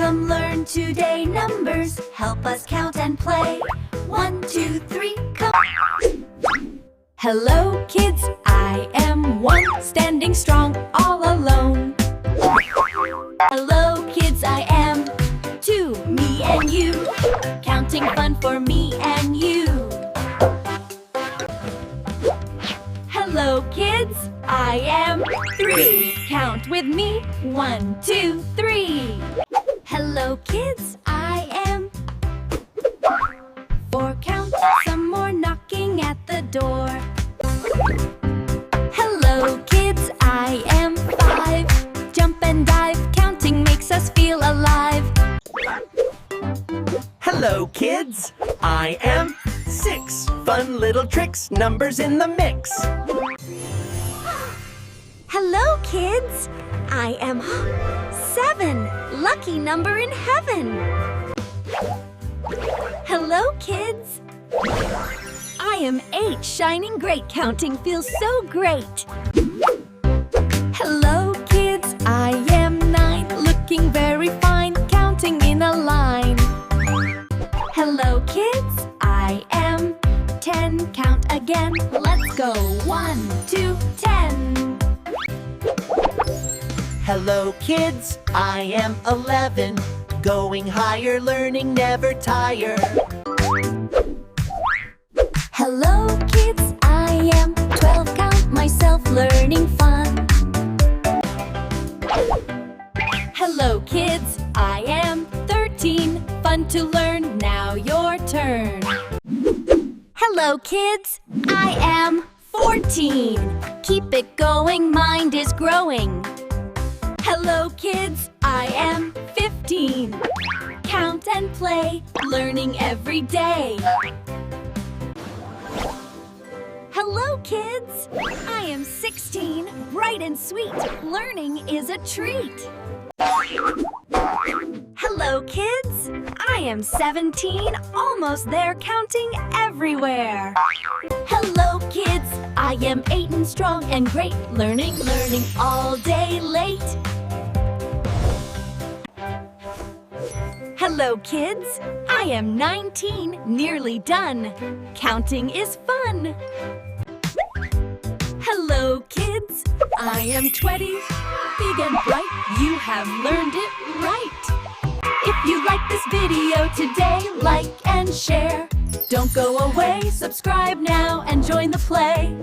Come learn today numbers, help us count and play. 1, 2, 3, come. Hello kids, I am 1, standing strong all alone. Hello kids, I am 2, me and you, counting fun for me and you. Hello kids, I am 3, count with me. 1, 2, 3. Hello kids, I am 4, count, some more knocking at the door. Hello kids, I am 5, jump and dive, counting makes us feel alive. Hello kids, I am 6, fun little tricks, numbers in the mix. Hello kids, I am 7, lucky number in heaven. Hello kids, I am 8, shining great, counting feels so great. Hello kids, I am 9, looking very fine, counting in a line. Hello kids, I am 10, count again, let's go. 1, 2, 10. Hello kids, I am 11, going higher, learning, never tire. Hello kids, I am 12, count myself, learning fun. Hello kids, I am 13, fun to learn, now your turn. Hello kids, I am 14, keep it going, mind is growing. Hello kids, I am 15, count and play, learning every day. Hello kids, I am 16, bright and sweet, learning is a treat. Hello kids, I am 17, almost there, counting everywhere. Hello kids, I am 8 and strong and great, learning all day late. Hello kids, I am 19, nearly done, counting is fun. Hello kids, I am 20, big and bright, you have learned it right. If you like this video today, like and share. Don't go away, subscribe now and join the play.